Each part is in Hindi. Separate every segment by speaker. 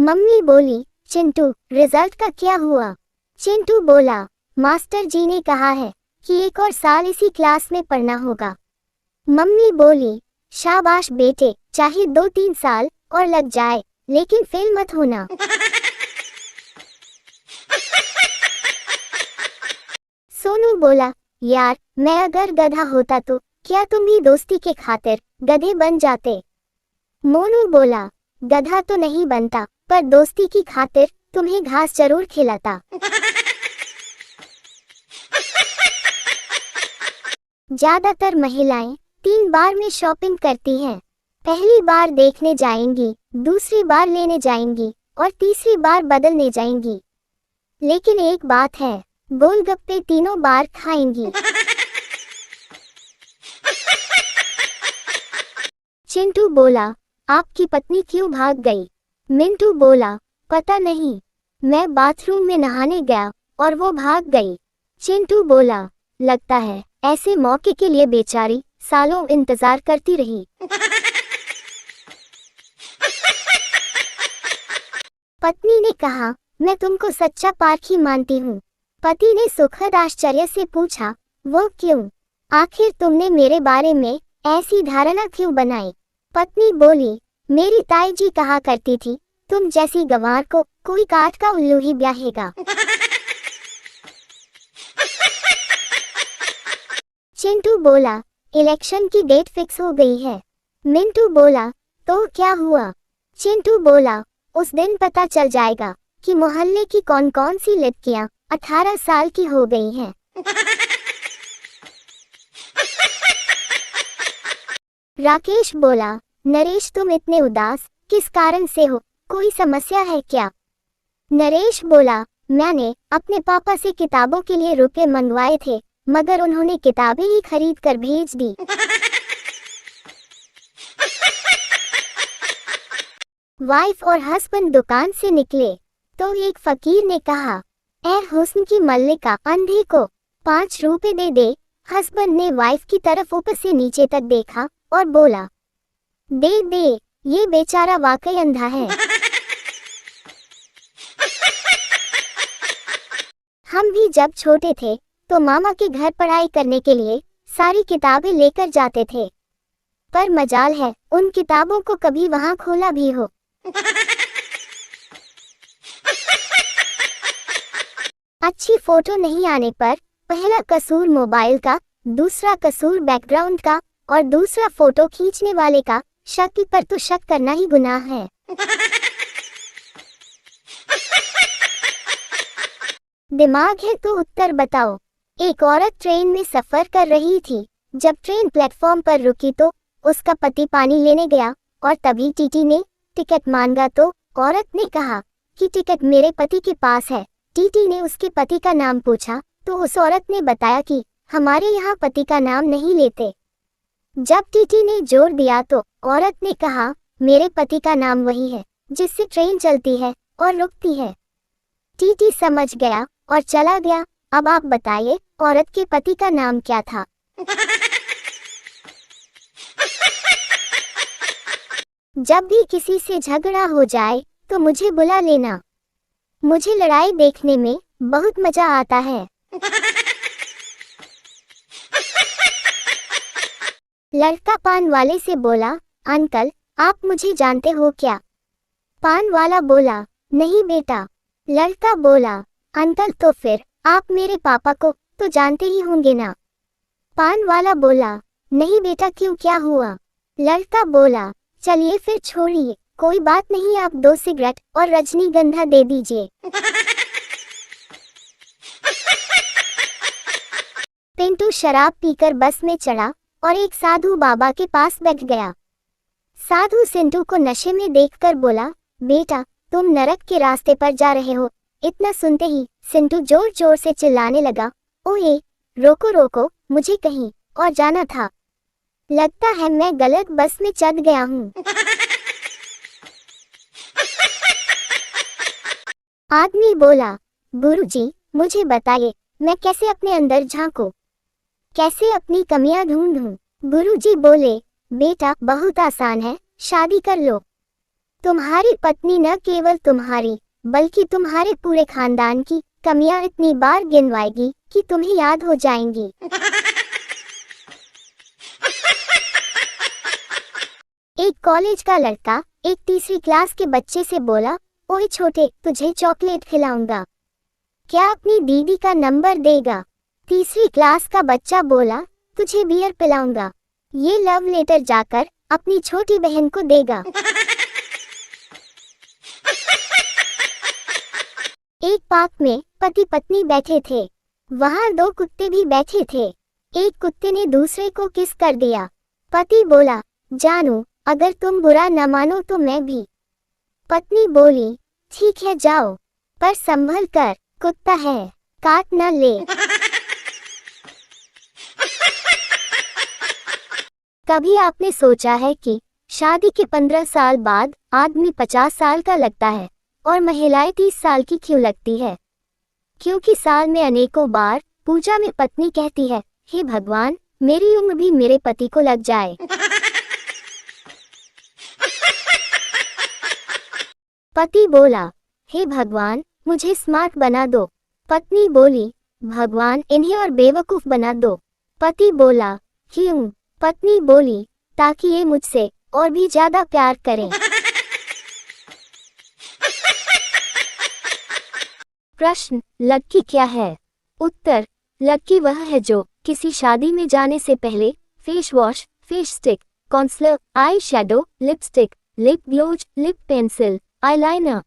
Speaker 1: मम्मी बोली, चिंटू रिजल्ट का क्या हुआ? चिंटू बोला, मास्टर जी ने कहा है कि एक और साल इसी क्लास में पढ़ना होगा। मम्मी बोली, शाबाश बेटे, चाहे 2-3 साल और लग जाए लेकिन फेल मत होना। सोनू बोला, यार मैं अगर गधा होता तो क्या तुम भी दोस्ती के खातिर गधे बन जाते? मोनू बोला, गधा तो नहीं बनता पर दोस्ती की खातिर तुम्हें घास जरूर खिलाता। ज्यादातर महिलाएं 3 बार में शॉपिंग करती हैं। पहली बार देखने जाएंगी, दूसरी बार लेने जाएंगी और तीसरी बार बदलने जाएंगी। लेकिन एक बात है, गोलगप्पे तीनों बार खाएंगी। चिंटू बोला, आपकी पत्नी क्यों भाग गई? मिंटू बोला, पता नहीं, मैं बाथरूम में नहाने गया और वो भाग गई। चिंटू बोला, लगता है ऐसे मौके के लिए बेचारी सालों इंतजार करती रही। पत्नी ने कहा, मैं तुमको सच्चा पारखी मानती हूँ। पति ने सुखद आश्चर्य से पूछा, वो क्यों? आखिर तुमने मेरे बारे में ऐसी धारणा क्यों बनाई? पत्नी बोली, मेरी ताई जी कहा करती थी, तुम जैसी गंवार को कोई काठ का उल्लू ही ब्याहेगा। चिंटू बोला, इलेक्शन की डेट फिक्स हो गई है। मिंटू बोला, तो क्या हुआ? चिंटू बोला, उस दिन पता चल जाएगा कि मोहल्ले की कौन कौन सी लड़कियां 18 साल की हो गई हैं। राकेश बोला, नरेश तुम इतने उदास किस कारण से हो? कोई समस्या है क्या? नरेश बोला, मैंने अपने पापा से किताबों के लिए रुपए मंगवाए थे मगर उन्होंने किताबें ही खरीद कर भेज दी। वाइफ और हस्बैंड दुकान से निकले तो एक फकीर ने कहा, ए हुस्न की मल्लिका, अंधे को 5 रुपए दे दे। हस्बैंड ने वाइफ की तरफ ऊपर से नीचे तक देखा और बोला, दे दे, ये बेचारा वाकई अंधा है। हम भी जब छोटे थे तो मामा के घर पढ़ाई करने के लिए सारी किताबें लेकर जाते थे, पर मजाल है उन किताबों को कभी वहां खोला भी हो। अच्छी फोटो नहीं आने पर पहला कसूर मोबाइल का, दूसरा कसूर बैकग्राउंड का और दूसरा फोटो खींचने वाले का। शक पर तो शक करना ही गुनाह है। दिमाग है तो उत्तर बताओ। एक औरत ट्रेन में सफर कर रही थी। जब ट्रेन प्लेटफॉर्म पर रुकी तो उसका पति पानी लेने गया और तभी टीटी ने टिकट मांगा तो औरत ने कहा कि टिकट मेरे पति के पास है। टीटी ने उसके पति का नाम पूछा तो उस औरत ने बताया कि हमारे यहाँ पति का नाम नहीं लेते। जब टीटी ने जोर दिया तो औरत ने कहा, मेरे पति का नाम वही है जिससे ट्रेन चलती है और रुकती है। टीटी समझ गया और चला गया। अब आप बताइए, औरत के पति का नाम क्या था? जब भी किसी से झगड़ा हो जाए तो मुझे बुला लेना। मुझे लड़ाई देखने में बहुत मजा आता है। लड़का पान वाले से बोला, अंकल आप मुझे जानते हो क्या? पान वाला बोला, नहीं बेटा। लड़का बोला, अंकल तो फिर आप मेरे पापा को तो जानते ही होंगे ना? पान वाला बोला, नहीं बेटा, क्यों, क्या हुआ? लड़का बोला, चलिए फिर छोड़िए, कोई बात नहीं, आप 2 सिगरेट और रजनीगंधा दे दीजिए। पिंटू शराब पीकर बस में चढ़ा और एक साधु बाबा के पास बैठ गया। साधु सिंटू को नशे में देखकर बोला, बेटा तुम नरक के रास्ते पर जा रहे हो। इतना सुनते ही सिंटू जोर जोर से चिल्लाने लगा, ओए रोको रोको, मुझे कहीं और जाना था। लगता है मैं गलत बस में चढ़ गया हूँ। आदमी बोला, गुरुजी मुझे बताइए मैं कैसे अपने अंदर झांकूं, कैसे अपनी कमियां ढूंढूं? गुरुजी बोले, बेटा बहुत आसान है, शादी कर लो। तुम्हारी पत्नी न केवल तुम्हारी बल्कि तुम्हारे पूरे खानदान की कमियां इतनी बार गिनवाएगी कि तुम्हें याद हो जाएंगी। एक कॉलेज का लड़का एक तीसरी क्लास के बच्चे से बोला, ओए छोटे, तुझे चॉकलेट खिलाऊंगा, क्या अपनी दीदी का नंबर देगा? तीसरी क्लास का बच्चा बोला, तुझे बियर पिलाऊंगा, ये लव लेटर जाकर अपनी छोटी बहन को देगा। एक पार्क में पति पत्नी बैठे थे। वहां दो कुत्ते भी बैठे थे। एक कुत्ते ने दूसरे को किस कर दिया। पति बोला, जानू, अगर तुम बुरा न मानो तो मैं भी। पत्नी बोली, ठीक है जाओ, पर संभल कर, कुत्ता है, काट न ले। कभी आपने सोचा है कि शादी के 15 साल बाद आदमी 50 साल का लगता है और महिलाएं 30 साल की क्यों लगती है? क्योंकि साल में अनेकों बार पूजा में पत्नी कहती है, हे भगवान, मेरी उम्र भी मेरे पति को लग जाए। पति बोला, हे भगवान, मुझे स्मार्ट बना दो। पत्नी बोली, भगवान, इन्हें और बेवकूफ बना दो। पति बोला, क्यों? पत्नी बोली, ताकि ये मुझसे और भी ज्यादा प्यार करें। प्रश्न, लक्की क्या है? उत्तर, लक्की वह है जो किसी शादी में जाने से पहले face wash, face stick, concealer, eye shadow, lipstick, lip gloss, lip pencil, eyeliner,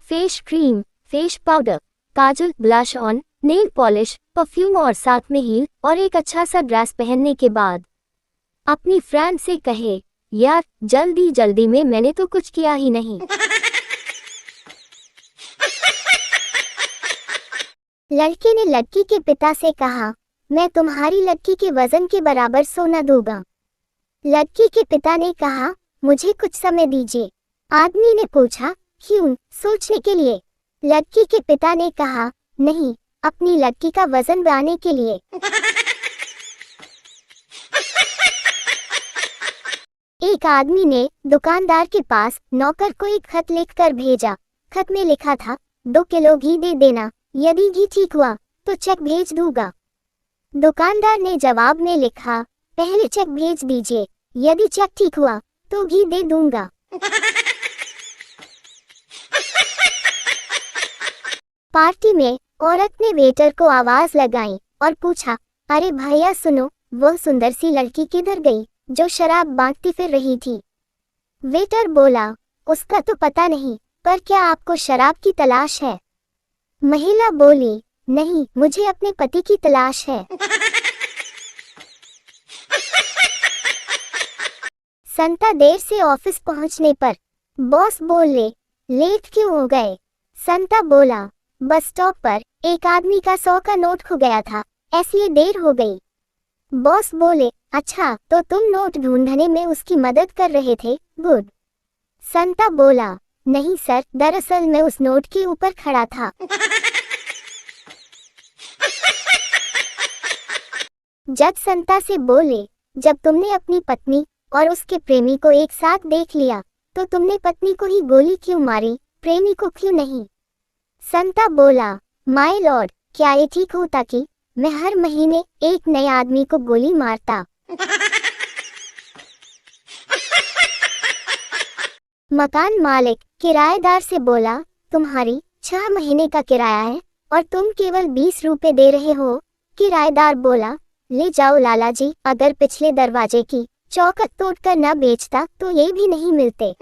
Speaker 1: face cream, face powder, kajal, blush on, nail polish, perfume और साथ में हील और एक अच्छा सा ड्रेस पहनने के बाद अपनी फ्रेंड से कहे, यार जल्दी जल्दी में मैंने तो कुछ किया ही नहीं। लड़के ने लड़की के पिता से कहा, मैं तुम्हारी लड़की के वजन के बराबर सोना दूंगा। लड़की के पिता ने कहा, मुझे कुछ समय दीजिए। आदमी ने पूछा, क्यों? सोचने के लिए। लड़की के पिता ने कहा, नहीं, अपनी लड़की का वजन बढ़ाने के लिए। एक आदमी ने दुकानदार के पास नौकर को एक खत लिखकर भेजा। खत में लिखा था, 2 किलो घी दे देना, यदि घी ठीक हुआ तो चेक भेज दूंगा। दुकानदार ने जवाब में लिखा, पहले चेक भेज दीजिए, यदि चेक ठीक हुआ तो घी दे दूंगा। पार्टी में औरत ने वेटर को आवाज लगाई और पूछा, अरे भैया सुनो, वो सुंदर सी लड़की किधर गई जो शराब बांटती फिर रही थी? वेटर बोला, उसका तो पता नहीं, पर क्या आपको शराब की तलाश है? महिला बोली, नहीं, मुझे अपने पति की तलाश है। संता देर से ऑफिस पहुंचने पर बॉस बोले, लेट क्यों हो गए? संता बोला, बस स्टॉप पर एक आदमी का 100 का नोट खो गया था, इसलिए देर हो गई। बॉस बोले, अच्छा, तो तुम नोट ढूंढने में उसकी मदद कर रहे थे, गुड। संता बोला, नहीं सर, दरअसल मैं उस नोट के ऊपर खड़ा था। जज संता से बोले, जब तुमने अपनी पत्नी और उसके प्रेमी को एक साथ देख लिया तो तुमने पत्नी को ही गोली क्यों मारी, प्रेमी को क्यों नहीं? संता बोला, माय लॉर्ड, क्या ये ठीक होता कि मैं हर महीने एक नए आदमी को गोली मारता? मकान मालिक किराएदार से बोला, तुम्हारी 6 महीने का किराया है और तुम केवल 20 रुपए दे रहे हो। किराएदार बोला, ले जाओ लाला जी, अगर पिछले दरवाजे की चौखट तोड़कर न बेचता तो ये भी नहीं मिलते।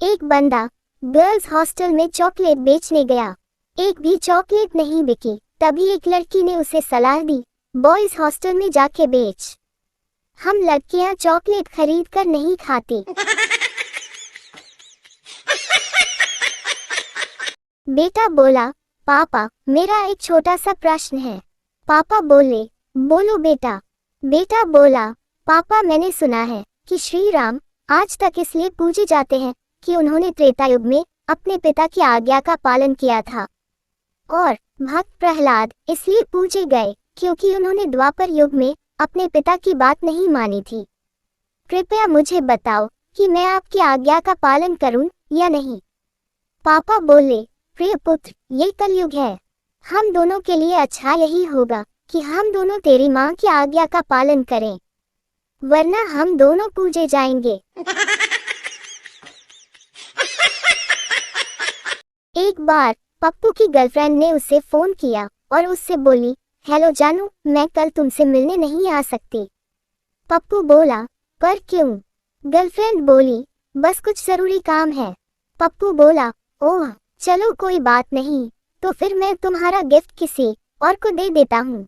Speaker 1: एक बंदा गर्ल्स हॉस्टल में चॉकलेट बेचने गया। एक भी चॉकलेट नहीं बिकी। तभी एक लड़की ने उसे सलाह दी, बॉयज हॉस्टल में जाके बेच, हम लड़कियां चॉकलेट खरीद कर नहीं खाती। बेटा बोला, पापा, मेरा एक छोटा सा प्रश्न है। पापा बोले, बोलो बेटा। बेटा बोला, पापा, मैंने सुना है कि श्री राम आज तक इसलिए पूजे जाते हैं कि उन्होंने त्रेता युग में अपने पिता की आज्ञा का पालन किया था, और भक्त प्रहलाद इसलिए पूजे गए क्योंकि उन्होंने द्वापर युग में अपने पिता की बात नहीं मानी थी। कृपया मुझे बताओ कि मैं आपकी आज्ञा का पालन करूं या नहीं। पापा बोले, प्रिय पुत्र, ये कलयुग है। हम दोनों के लिए अच्छा यही होगा कि हम दोनों तेरी माँ की आज्ञा का पालन करें, वरना हम दोनों पूजे जाएंगे। एक बार पप्पू की गर्लफ्रेंड ने उसे फोन किया और उससे बोली, हेलो जानू, मैं कल तुमसे मिलने नहीं आ सकती। पप्पू बोला, पर क्यों? गर्लफ्रेंड बोली, बस कुछ जरूरी काम है। पप्पू बोला, ओह चलो कोई बात नहीं, तो फिर मैं तुम्हारा गिफ्ट किसी और को दे देता हूँ।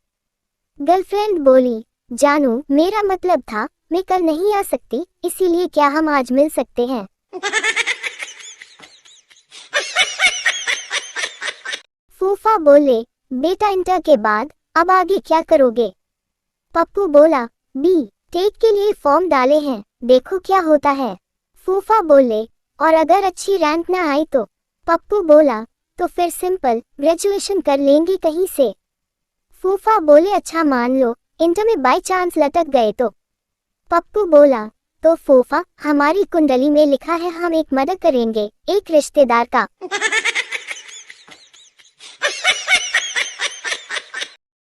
Speaker 1: गर्लफ्रेंड बोली, जानू, मेरा मतलब था मैं कल नहीं आ सकती, इसीलिए क्या हम आज मिल सकते हैं? फूफा बोले, बेटा इंटर के बाद अब आगे क्या करोगे? पप्पू बोला, बी टेक के लिए फॉर्म डाले हैं, देखो क्या होता है। फूफा बोले, और अगर अच्छी रैंक ना आई तो? पप्पू बोला, तो फिर सिंपल ग्रेजुएशन कर लेंगे कहीं से। फूफा बोले, अच्छा मान लो इंटर में बाई चांस लटक गए तो? पप्पू बोला, तो फूफा, हमारी कुंडली में लिखा है हम एक मर्डर करेंगे एक रिश्तेदार का।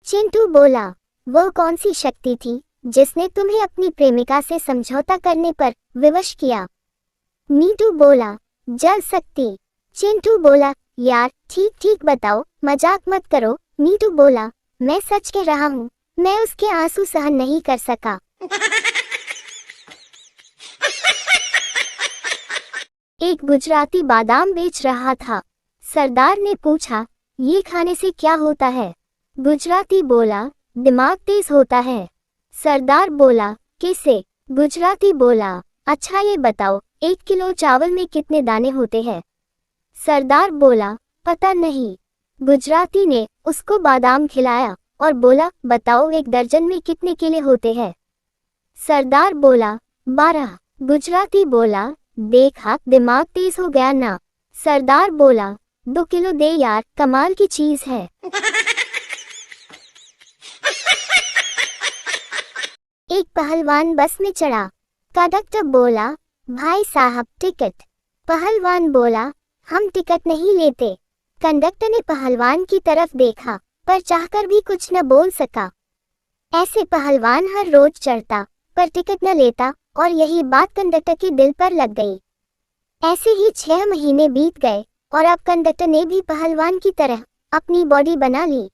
Speaker 1: चिंटू बोला, वो कौन सी शक्ति थी जिसने तुम्हें अपनी प्रेमिका से समझौता करने पर विवश किया? नीटू बोला, जल शक्ति। चिंटू बोला, यार ठीक ठीक बताओ, मजाक मत करो। नीटू बोला, मैं सच कह रहा हूँ, मैं उसके आंसू सहन नहीं कर सका। एक गुजराती बादाम बेच रहा था। सरदार ने पूछा, ये खाने से क्या होता है? गुजराती बोला, दिमाग तेज होता है। सरदार बोला, कैसे? गुजराती बोला, अच्छा ये बताओ 1 किलो चावल में कितने दाने होते हैं? सरदार बोला, पता नहीं। गुजराती ने उसको बादाम खिलाया और बोला, बताओ 1 दर्जन में कितने केले होते हैं? सरदार बोला, 12। गुजराती बोला, देखा दिमाग तेज हो गया ना। सरदार बोला, 2 किलो दे यार, कमाल की चीज है। एक पहलवान बस में चढ़ा। कंडक्टर बोला, भाई साहब टिकट। पहलवान बोला, हम टिकट नहीं लेते। कंडक्टर ने पहलवान की तरफ देखा पर चाहकर भी कुछ न बोल सका। ऐसे पहलवान हर रोज चढ़ता पर टिकट न लेता और यही बात कंडक्टर के दिल पर लग गई। ऐसे ही 6 महीने बीत गए और अब कंडक्टर ने भी पहलवान की तरह अपनी बॉडी बना ली।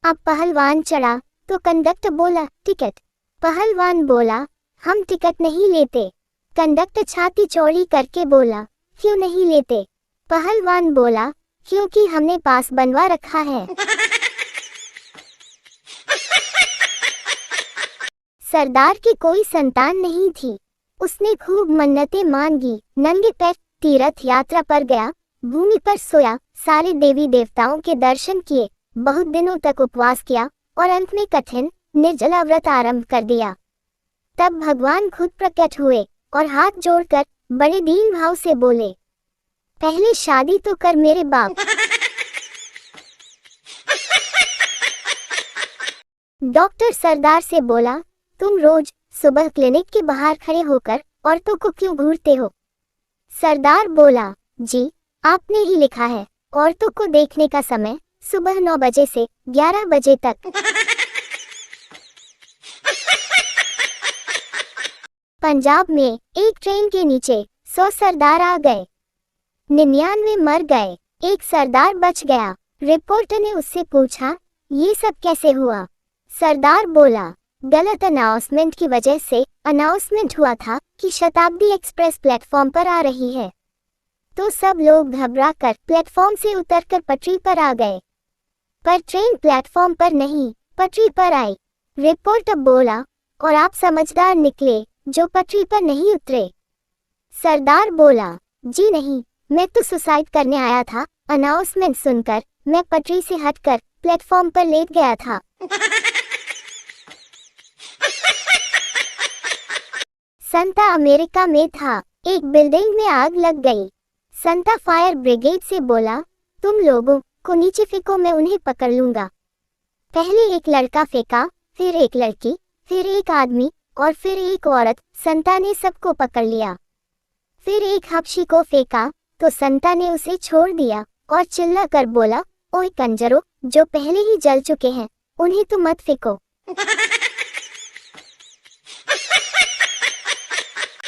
Speaker 1: अब पहलवान चढ़ा तो कंडक्टर बोला, टिकट। पहलवान बोला, हम टिकट नहीं लेते। कंडक्टर छाती चौड़ी करके बोला, क्यों नहीं लेते? पहलवान बोला, क्योंकि हमने पास बनवा रखा है। सरदार की कोई संतान नहीं थी। उसने खूब मन्नतें मांगी, नंगे पैर तीर्थ यात्रा पर गया, भूमि पर सोया, सारे देवी देवताओं के दर्शन किए, बहुत दिनों तक उपवास किया और अंत में कठिन निर्जला व्रत आरंभ कर दिया। तब भगवान खुद प्रकट हुए और हाथ जोड़कर बड़े दीन भाव से बोले, पहले शादी तो कर मेरे बाप। डॉक्टर सरदार से बोला, तुम रोज सुबह क्लिनिक के बाहर खड़े होकर औरतों को क्यों घूरते हो? सरदार बोला, जी आपने ही लिखा है, औरतों को देखने का समय सुबह 9 बजे से 11 बजे तक। पंजाब में एक ट्रेन के नीचे 100 सरदार आ गए, 99 मर गए, एक सरदार बच गया। रिपोर्टर ने उससे पूछा, ये सब कैसे हुआ? सरदार बोला, गलत अनाउंसमेंट की वजह से अनाउंसमेंट हुआ था कि शताब्दी एक्सप्रेस प्लेटफॉर्म पर आ रही है, तो सब लोग घबराकर प्लेटफॉर्म से उतरकर पटरी पर आ गए, पर ट्रेन प्लेटफॉर्म पर नहीं पटरी पर आई। रिपोर्टर बोला, और आप समझदार निकले जो पटरी पर नहीं उतरे। सरदार बोला, जी नहीं, मैं तो सुसाइड करने आया था। अनाउंसमेंट सुनकर मैं पटरी से हटकर प्लेटफॉर्म पर लेट गया था। संता अमेरिका में था। एक बिल्डिंग में आग लग गई। संता फायर ब्रिगेड से बोला, तुम लोगों को नीचे फेंको, मैं उन्हें पकड़ लूंगा। पहले एक लड़का फेंका, फिर एक लड़की, फिर एक आदमी, और फिर एक औरत संता ने सबको पकड़ लिया। फिर एक हबशी को फेंका तो संता ने उसे छोड़ दिया और चिल्ला कर बोला, ओए कंजरों, जो पहले ही जल चुके हैं उन्हें तो मत फेंको।